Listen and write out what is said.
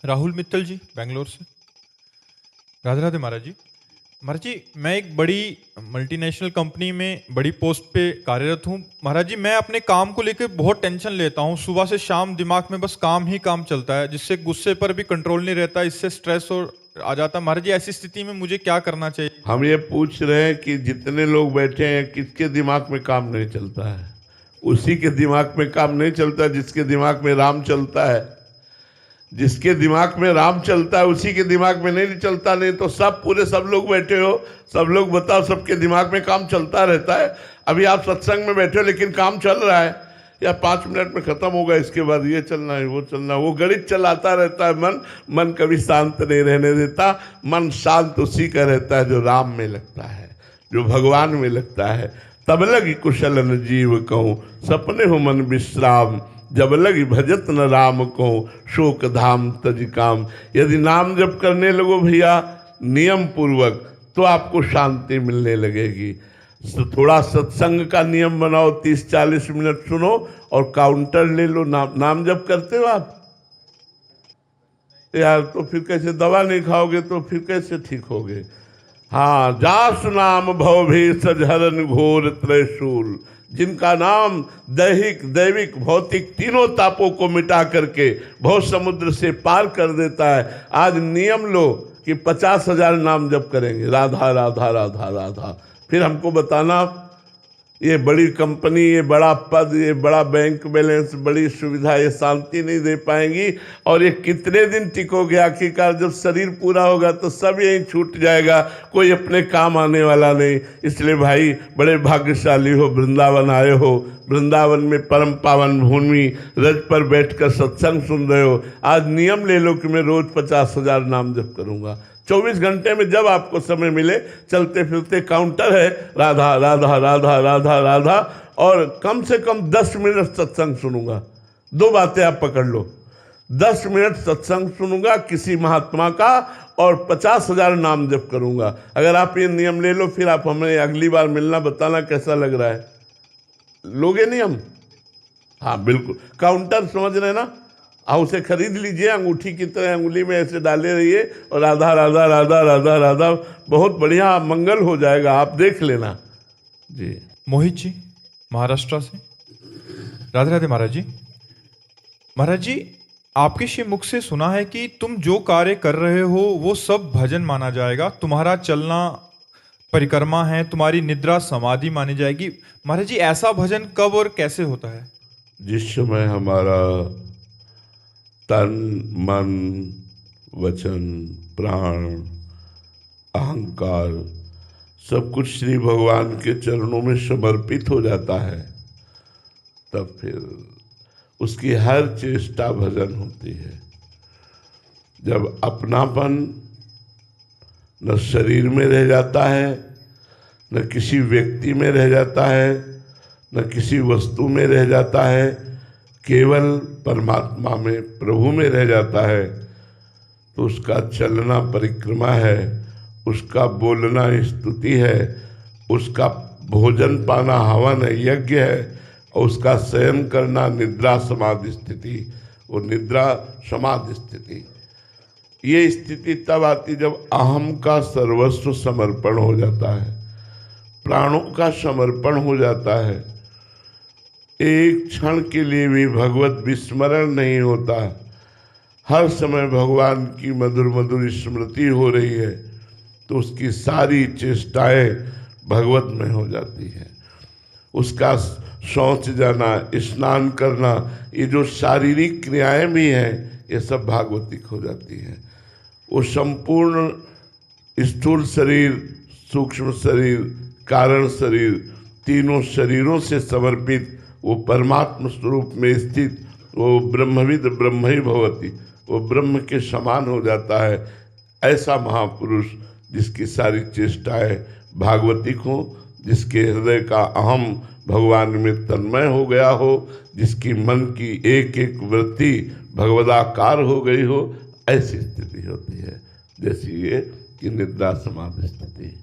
राहुल मित्तल जी, बैंगलोर से। राधे राधे महाराज जी। महाराज जी, मैं एक बड़ी मल्टीनेशनल कंपनी में बड़ी पोस्ट पे कार्यरत हूँ। महाराज जी, मैं अपने काम को लेकर बहुत टेंशन लेता हूँ। सुबह से शाम दिमाग में बस काम ही काम चलता है, जिससे गुस्से पर भी कंट्रोल नहीं रहता, इससे स्ट्रेस और आ जाता है। महाराज जी, ऐसी स्थिति में मुझे क्या करना चाहिए? हम ये पूछ रहे हैं कि जितने लोग बैठे हैं किसके दिमाग में काम नहीं चलता है? उसी के दिमाग में काम नहीं चलता जिसके दिमाग में राम चलता है। जिसके दिमाग में राम चलता है उसी के दिमाग में नहीं चलता। नहीं तो सब पूरे सब लोग बैठे हो, सब लोग बताओ, सबके दिमाग में काम चलता रहता है। अभी आप सत्संग में बैठे हो लेकिन काम चल रहा है, या 5 मिनट में खत्म होगा, इसके बाद ये चलना है वो चलना है, वो गणित चलाता रहता है। मन कभी शांत नहीं रहने देता। मन शांत उसी का रहता है जो राम में लगता है, जो भगवान में लगता है। तब लगी कुशल न जीव कहूँ, सपने हो मन विश्राम। जब लगी भजत न राम को, शोक धाम तज काम। यदि नाम जप करने लगो भैया नियम पूर्वक, तो आपको शांति मिलने लगेगी। तो थोड़ा सत्संग का नियम बनाओ, 30-40 मिनट सुनो और काउंटर ले लो। नाम जप करते हो आप? यार तो फिर कैसे? दवा नहीं खाओगे तो फिर कैसे ठीक होगे? हाँ, जासु नाम भवभीर सजहरन घोर त्रैशूल। जिनका नाम दैहिक दैविक भौतिक तीनों तापों को मिटा करके भव समुद्र से पार कर देता है। आज नियम लो कि 50,000 नाम जप करेंगे, राधा राधा राधा राधा। फिर हमको बताना ये बड़ी कंपनी, ये बड़ा पद, ये बड़ा बैंक बैलेंस, बड़ी सुविधा, ये शांति नहीं दे पाएंगी। और ये कितने दिन टिकोगे? आखिरकार जब शरीर पूरा होगा तो सब यहीं छूट जाएगा, कोई अपने काम आने वाला नहीं। इसलिए भाई बड़े भाग्यशाली हो, वृंदावन आए हो। वृंदावन में परम पावन भूमि रज पर बैठकर सत्संग सुन रहे हो। आज नियम ले लो कि मैं रोज 50,000 नाम जप करूंगा। 24 घंटे में जब आपको समय मिले, चलते फिरते काउंटर है, राधा राधा राधा राधा राधा। और कम से कम 10 मिनट सत्संग सुनूंगा। 2 बातें आप पकड़ लो, 10 मिनट सत्संग सुनूंगा किसी महात्मा का, और 50,000 नाम जप करूंगा। अगर आप ये नियम ले लो, फिर आप हमें अगली बार मिलना, बताना कैसा लग रहा है। लोगे नियम? हाँ बिल्कुल। काउंटर समझ रहे ना? आप उसे खरीद लीजिए, अंगूठी की तरह अंगुली में ऐसे डाले रहिए और राधा राधा राधा राधा राधा। बहुत बढ़िया मंगल हो जाएगा, आप देख लेना जी। मोहित जी, महाराष्ट्र से। राधे राधे महाराज जी। महाराज जी, आपके श्री मुख से सुना है कि तुम जो कार्य कर रहे हो वो सब भजन माना जाएगा। तुम्हारा चलना परिक्रमा है, तुम्हारी निद्रा समाधि मानी जाएगी। महाराज जी, ऐसा भजन कब और कैसे होता है? जिस समय हमारा तन मन वचन प्राण अहंकार सब कुछ श्री भगवान के चरणों में समर्पित हो जाता है, तब फिर उसकी हर चेष्टा भजन होती है। जब अपनापन न शरीर में रह जाता है, न किसी व्यक्ति में रह जाता है, न किसी वस्तु में रह जाता है, केवल परमात्मा में प्रभु में रह जाता है, तो उसका चलना परिक्रमा है, उसका बोलना स्तुति है, उसका भोजन पाना हवन यज्ञ है, और उसका शयन करना निद्रा समाधि स्थिति। वो निद्रा समाधि स्थिति, ये स्थिति तब आती जब अहम का सर्वस्व समर्पण हो जाता है, प्राणों का समर्पण हो जाता है। एक क्षण के लिए भी भगवत विस्मरण नहीं होता। हर समय भगवान की मधुर मधुर स्मृति हो रही है, तो उसकी सारी चेष्टाएं भगवत में हो जाती हैं। उसका शौच जाना, स्नान करना, ये जो शारीरिक क्रियाएं भी हैं, ये सब भागवतिक हो जाती हैं। वो संपूर्ण स्थूल शरीर, सूक्ष्म शरीर, कारण शरीर, तीनों शरीरों से समर्पित वो परमात्म स्वरूप में स्थित वो ब्रह्मविद ब्रह्म ही भवति, वो ब्रह्म के समान हो जाता है। ऐसा महापुरुष जिसकी सारी चेष्टाएं भागवतिक हो, जिसके हृदय का अहम भगवान में तन्मय हो गया हो, जिसकी मन की एक एक वृत्ति भगवदाकार हो गई हो, ऐसी स्थिति होती है जैसी ये कि निद्रा समाधि स्थिति।